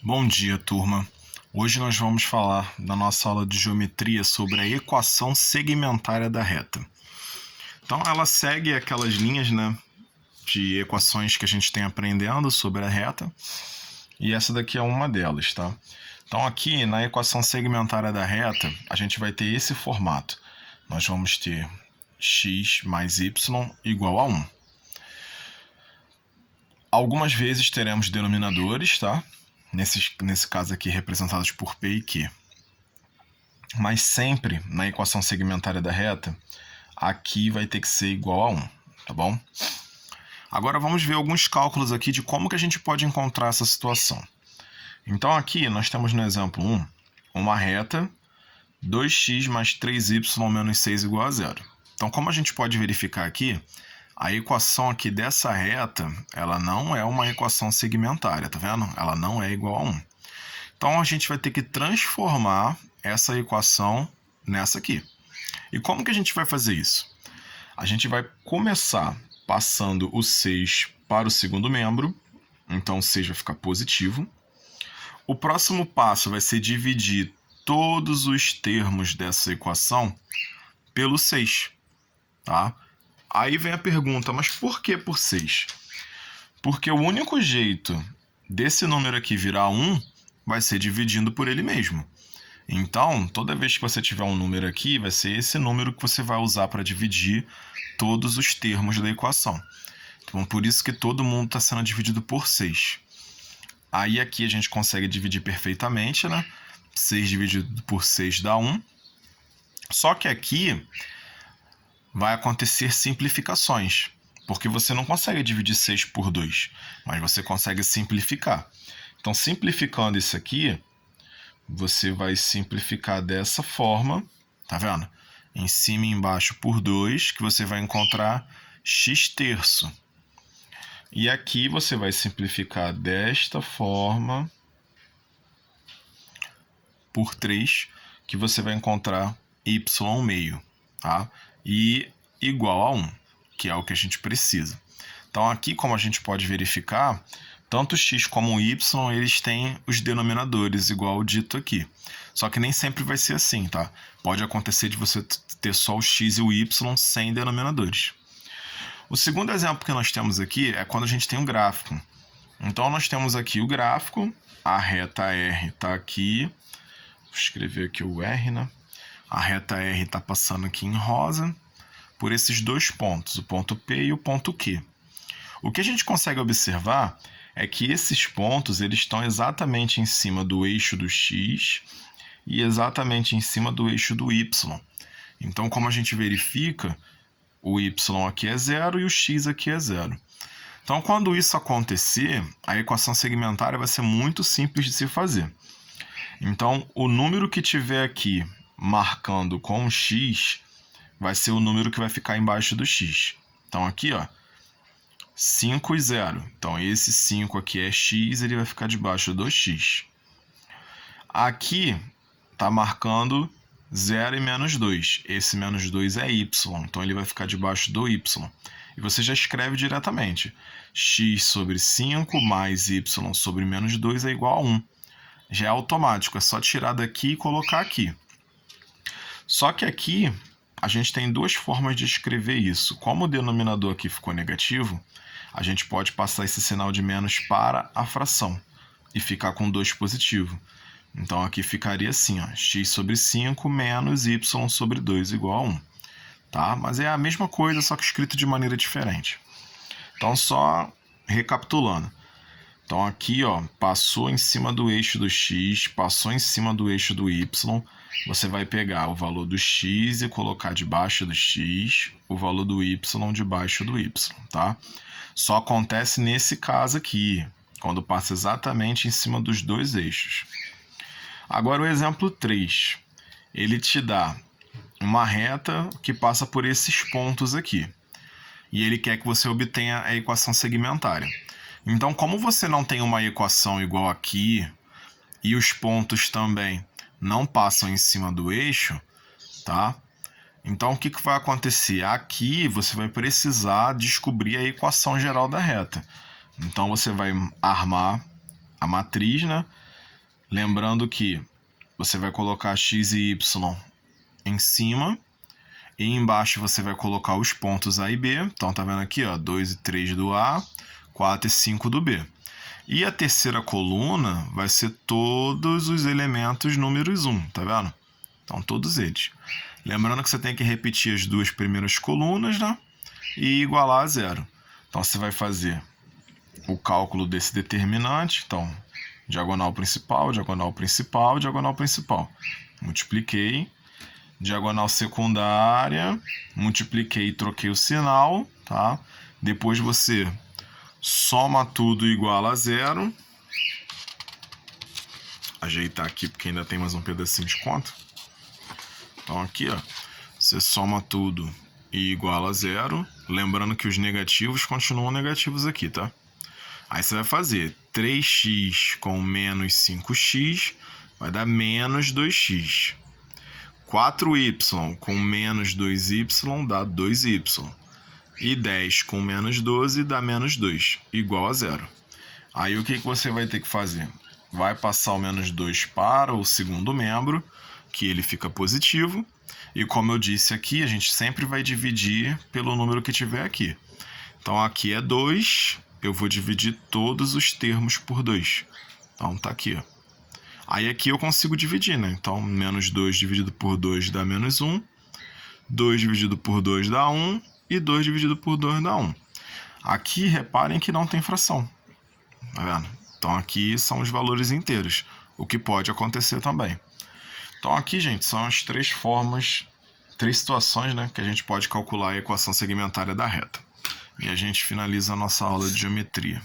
Bom dia, turma. Hoje nós vamos falar da nossa aula de geometria sobre a equação segmentária da reta. Então, ela segue aquelas linhas, de equações que a gente tem aprendendo sobre a reta, e essa daqui é uma delas, tá? Então, aqui na equação segmentária da reta, a gente vai ter esse formato. Nós vamos ter x mais y igual a 1. Algumas vezes teremos denominadores, tá? Nesse caso aqui representados por P e Q. Mas sempre na equação segmentária da reta, aqui vai ter que ser igual a 1, tá bom? Agora vamos ver alguns cálculos aqui de como que a gente pode encontrar essa situação. Então aqui nós temos no exemplo 1, uma reta 2x mais 3y menos 6 igual a 0. Então como a gente pode verificar aqui, a equação aqui dessa reta, ela não é uma equação segmentária, tá vendo? Ela não é igual a 1. Então a gente vai ter que transformar essa equação nessa aqui. E como que a gente vai fazer isso? A gente vai começar passando o 6 para o segundo membro, então o 6 vai ficar positivo. O próximo passo vai ser dividir todos os termos dessa equação pelo 6, tá? Aí vem a pergunta, mas por que por 6? Porque o único jeito desse número aqui virar 1 vai ser dividindo por ele mesmo. Então, toda vez que você tiver um número aqui, vai ser esse número que você vai usar para dividir todos os termos da equação. Então, por isso que todo mundo está sendo dividido por 6. Aí aqui a gente consegue dividir perfeitamente, né? 6 dividido por 6 dá 1. Só que aqui vai acontecer simplificações, porque você não consegue dividir 6 por 2, mas você consegue simplificar. Então, simplificando isso aqui, você vai simplificar dessa forma, tá vendo? Em cima e embaixo por 2, que você vai encontrar x terço. E aqui você vai simplificar desta forma por 3, que você vai encontrar y meio, tá? E igual a 1, que é o que a gente precisa. Então aqui, como a gente pode verificar, tanto x como y, eles têm os denominadores, igual dito aqui. Só que nem sempre vai ser assim, tá? Pode acontecer de você ter só o x e o y sem denominadores. O segundo exemplo que nós temos aqui é quando a gente tem um gráfico. Então nós temos aqui o gráfico, a reta R está aqui. Vou escrever aqui o R, né? A reta R está passando aqui em rosa por esses dois pontos, o ponto P e o ponto Q. O que a gente consegue observar é que esses pontos eles estão exatamente em cima do eixo do x e exatamente em cima do eixo do y. Então, como a gente verifica, o y aqui é 0 e o x aqui é 0. Então, quando isso acontecer, a equação segmentária vai ser muito simples de se fazer. Então, o número que tiver aqui marcando com x vai ser o número que vai ficar embaixo do x. Então, aqui, ó, 5 e 0. Então, esse 5 aqui é x, ele vai ficar debaixo do x. Aqui está marcando 0 e menos 2. Esse menos 2 é y, então ele vai ficar debaixo do y. E você já escreve diretamente. X sobre 5 mais y sobre menos 2 é igual a 1. Já é automático, é só tirar daqui e colocar aqui. Só que aqui a gente tem duas formas de escrever isso. Como o denominador aqui ficou negativo, a gente pode passar esse sinal de menos para a fração e ficar com 2 positivo. Então aqui ficaria assim, ó, x sobre 5 menos y sobre 2 igual a 1. Tá? Mas é a mesma coisa, só que escrito de maneira diferente. Então só recapitulando. Então aqui, ó, passou em cima do eixo do x, passou em cima do eixo do y, você vai pegar o valor do x e colocar debaixo do x, o valor do y debaixo do y, tá? Só acontece nesse caso aqui, quando passa exatamente em cima dos dois eixos. Agora o exemplo 3, ele te dá uma reta que passa por esses pontos aqui, e ele quer que você obtenha a equação segmentária. Então, como você não tem uma equação igual aqui, e os pontos também não passam em cima do eixo, tá? Então, o que vai acontecer? Aqui você vai precisar descobrir a equação geral da reta. Então, você vai armar a matriz, né? Lembrando que você vai colocar x e y em cima e embaixo você vai colocar os pontos A e B. Então tá vendo aqui, ó, 2 e 3 do A, 4 e 5 do B. E a terceira coluna vai ser todos os elementos números 1, tá vendo? Então todos eles. Lembrando que você tem que repetir as duas primeiras colunas, né? E igualar a zero. Então você vai fazer o cálculo desse determinante. Então, diagonal principal, diagonal principal, diagonal principal. Multipliquei. Diagonal secundária, multipliquei e troquei o sinal, tá? Depois você soma tudo igual a zero. Ajeitar aqui porque ainda tem mais um pedacinho de conta. Então aqui, ó, você soma tudo e iguala a zero. Lembrando que os negativos continuam negativos aqui, tá? Aí você vai fazer 3x com menos 5x, vai dar menos 2x. 4y com menos 2y dá 2y. E 10 com menos 12 dá menos 2, igual a zero. Aí o que você vai ter que fazer? Vai passar o menos 2 para o segundo membro, que ele fica positivo. E como eu disse aqui, a gente sempre vai dividir pelo número que tiver aqui. Então aqui é 2, eu vou dividir todos os termos por 2. Então tá aqui, ó. Aí aqui eu consigo dividir, né? Então, menos 2 dividido por 2 dá menos 1. 2 dividido por 2 dá 1. E 2 dividido por 2 dá 1. Aqui, reparem que não tem fração. Tá vendo? Então, aqui são os valores inteiros. O que pode acontecer também. Então, aqui, gente, são as três formas, três situações, né? Que a gente pode calcular a equação segmentária da reta. E a gente finaliza a nossa aula de geometria.